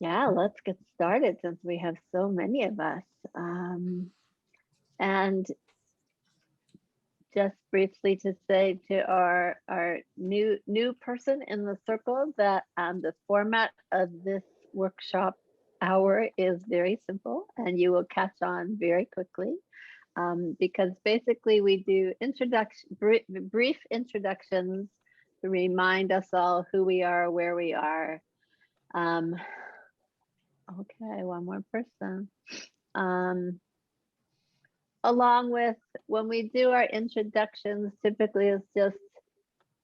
Yeah, let's get started since we have so many of us. And just briefly to say to our new person in the circle that the format of this workshop hour is very simple, and you will catch on very quickly. Because basically we do brief introductions to remind us all who we are, where we are. Okay, one more person. Along with when we do our introductions, typically it's just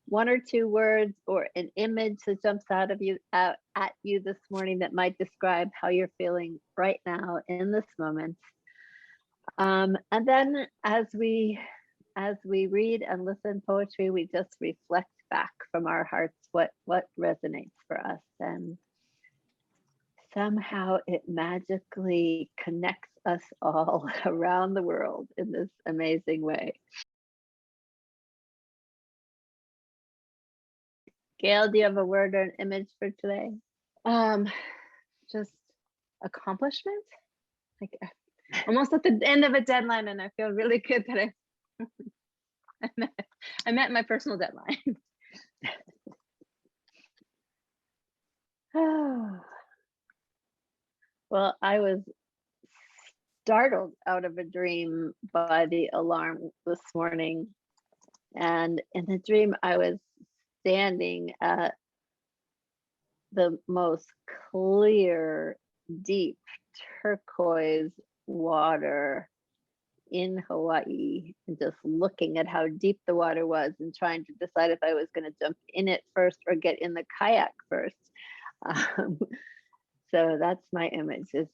one or two words or an image that jumps out at you this morning that might describe how you're feeling right now in this moment. And then as we read and listen poetry, we just reflect back from our hearts what resonates for us, and somehow it magically connects us all around the world in this amazing way. Gail, do you have a word or an image for today? Just accomplishment. Like almost at the end of a deadline, and I feel really good that I met my personal deadline. Well, I was startled out of a dream by the alarm this morning. And in the dream, I was standing at the most clear, deep turquoise water in Hawaii, and just looking at how deep the water was and trying to decide if I was going to jump in it first or get in the kayak first. So that's my image, is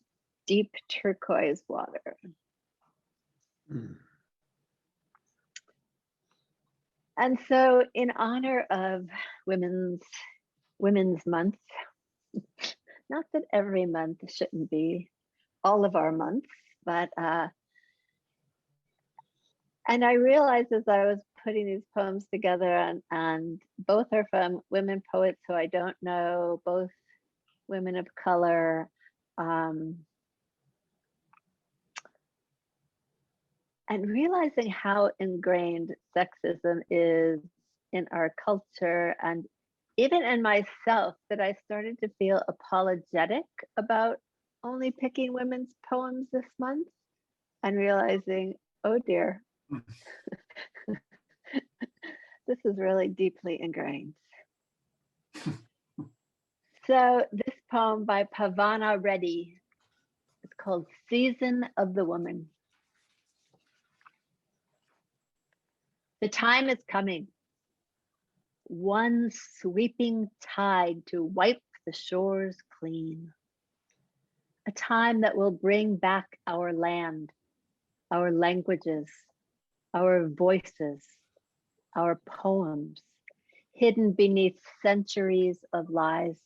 deep turquoise water. And so in honor of Women's Month, not that every month shouldn't be all of our months, but and I realized as I was putting these poems together, and both are from women poets who I don't know, both women of color, and realizing how ingrained sexism is in our culture, and even in myself, that I started to feel apologetic about only picking women's poems this month, and realizing, oh dear, this is really deeply ingrained. So this poem by Pavana Reddy is called Season of the Woman. The time is coming, one sweeping tide to wipe the shores clean. A time that will bring back our land, our languages, our voices, our poems, hidden beneath centuries of lies.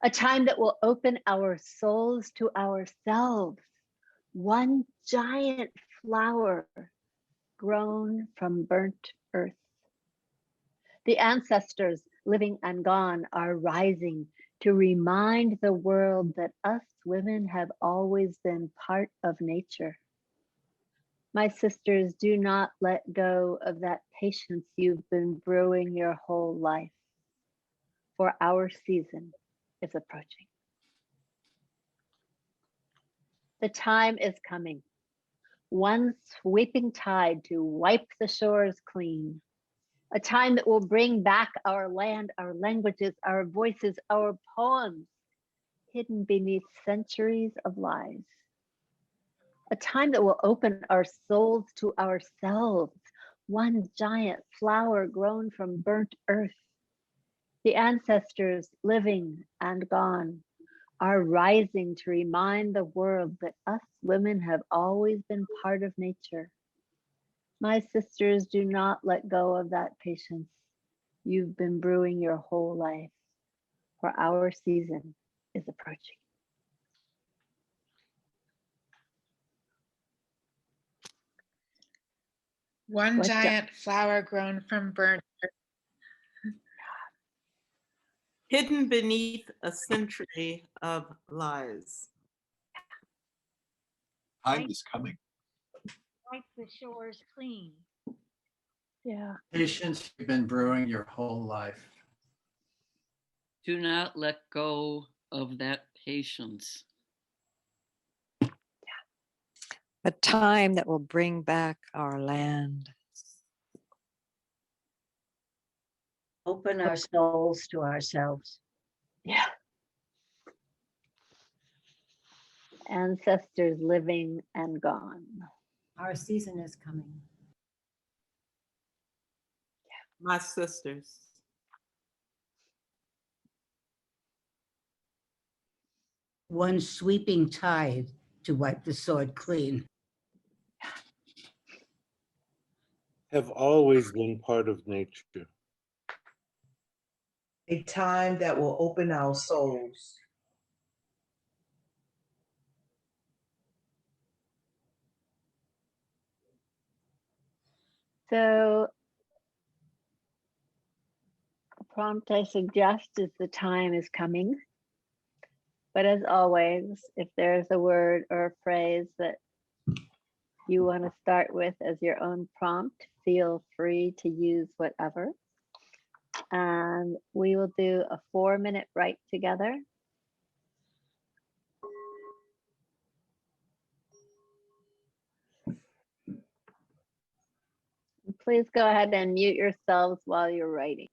A time that will open our souls to ourselves, one giant flower grown from burnt earth. The ancestors, living and gone, are rising to remind the world that us women have always been part of nature. My sisters, do not let go of that patience you've been brewing your whole life, for our season is approaching. The time is coming, one sweeping tide to wipe the shores clean. A time that will bring back our land, our languages, our voices, our poems, hidden beneath centuries of lies. A time that will open our souls to ourselves, one giant flower grown from burnt earth. The ancestors, living and gone, are rising to remind the world that us women have always been part of nature. My sisters, do not let go of that patience you've been brewing your whole life, for our season is approaching. One giant flower grown from burnt earth. hidden beneath a century of lies. Time is coming. Wipe the shores clean. Yeah. Patience you've been brewing your whole life. Do not let go of that patience. A time that will bring back our land. Open our souls to ourselves. Yeah. Ancestors living and gone. Our season is coming. My sisters. One sweeping tide to wipe the sword clean. Have always been part of nature. A time that will open our souls. So a prompt I suggest is the time is coming. But as always, if there's a word or a phrase that you want to start with as your own prompt, feel free to use whatever. And we will do a 4-minute write together. Please go ahead and mute yourselves while you're writing.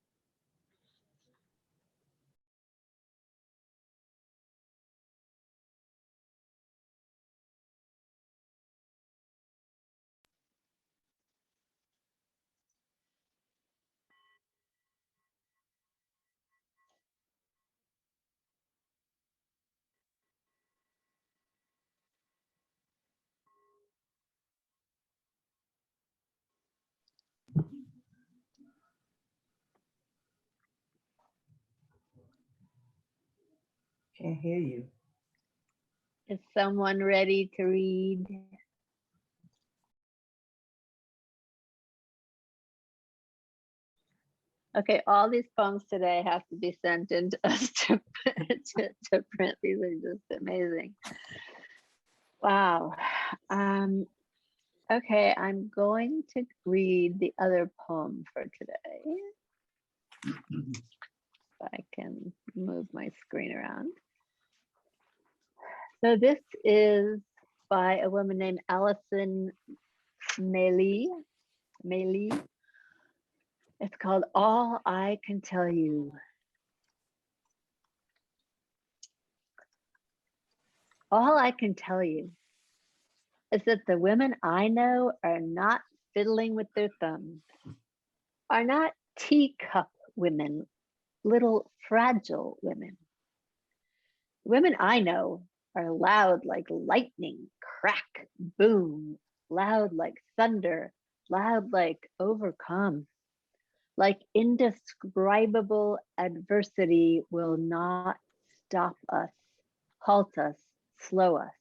Can't hear you. Is someone ready to read? Okay, all these poems today have to be sent into us to print. These are just amazing. Wow. Okay, I'm going to read the other poem for today. If I can move my screen around. So this is by a woman named Allison Malee. It's called All I Can Tell You. All I can tell you is that the women I know are not fiddling with their thumbs, are not teacup women, little fragile women. Women I know are loud like lightning, crack, boom, loud like thunder, loud like overcome. Like indescribable adversity will not stop us, halt us, slow us.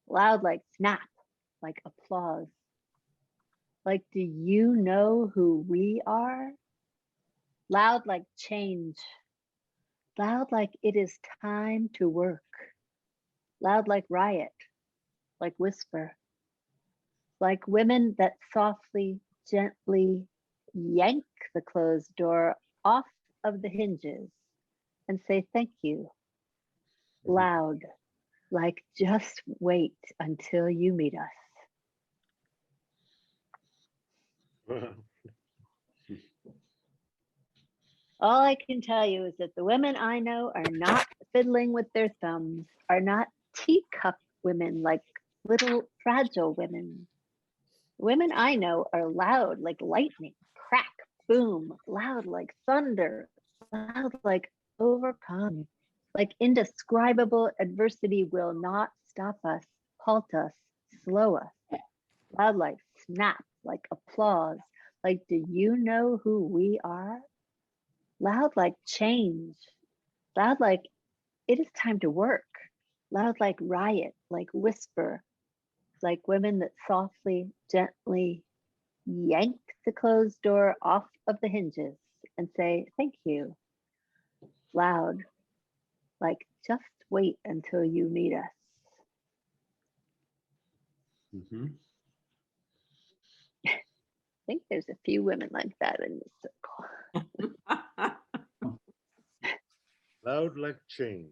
Loud like snap, like applause. Like, do you know who we are? Loud like change. Loud like it is time to work. Loud like riot, like whisper. Like women that softly, gently yank the closed door off of the hinges and say thank you. Loud, like just wait until you meet us. All I can tell you is that the women I know are not fiddling with their thumbs, are not teacup women like little fragile women. Women I know are loud like lightning, crack, boom, loud like thunder, loud like overcome. Like indescribable adversity will not stop us, halt us, slow us. Loud like snap, like applause. Like, do you know who we are? Loud like change. Loud like it is time to work. Loud like riot, like whisper. Like women that softly, gently yank the closed door off of the hinges and say, thank you. loud, like just wait until you meet us. Mhm. I think there's a few women like that in this circle. Loud like change.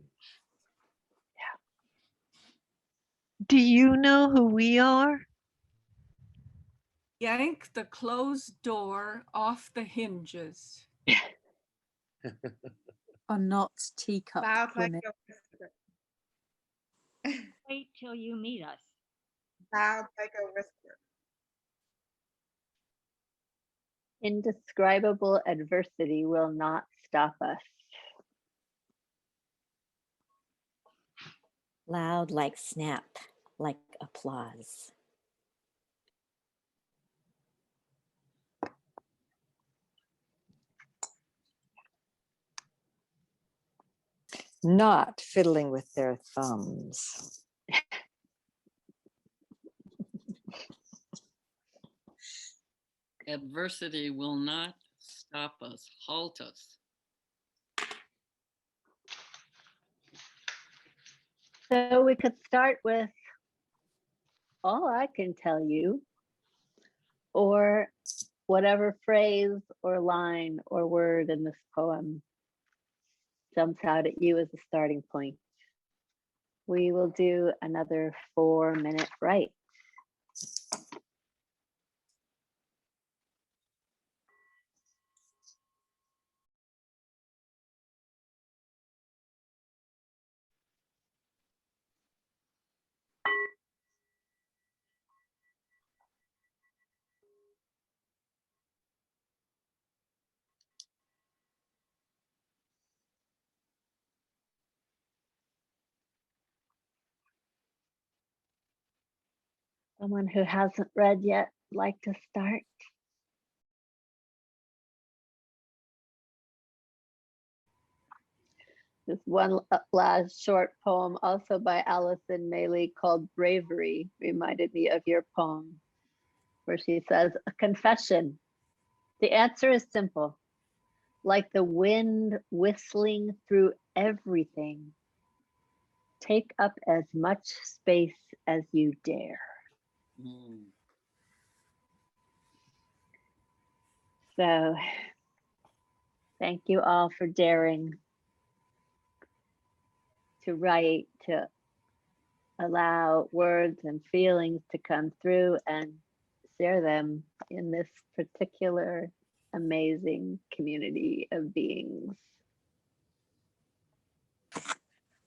Do you know who we are? Yank the closed door off the hinges. Are not teacup Loud like women. a whisper. Wait till you meet us. Loud like a whisper. Indescribable adversity will not stop us. Loud like snap, like applause. Not fiddling with their thumbs. Adversity will not stop us, halt us. So we could start with all I can tell you, or whatever phrase or line or word in this poem jumps out at you as a starting point. We will do another 4-minute write. Someone who hasn't read yet, like to start? This one last short poem, also by Allison, Malee, called Bravery, reminded me of your poem, where she says, a confession. The answer is simple. Like the wind whistling through everything, take up as much space as you dare. So thank you all for daring to write, to allow words and feelings to come through and share them in this particular amazing community of beings.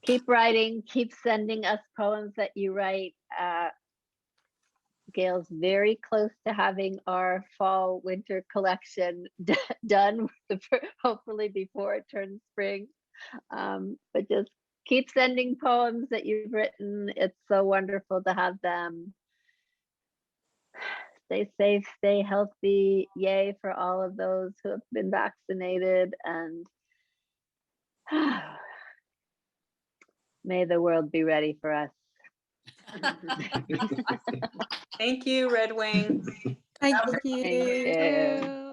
Keep writing, keep sending us poems that you write. Gail's very close to having our fall winter collection done, hopefully before it turns spring. But just keep sending poems that you've written. It's so wonderful to have them. Stay safe, stay healthy. Yay for all of those who have been vaccinated, and may the world be ready for us. Thank you, Red Wing. Thank Thank you.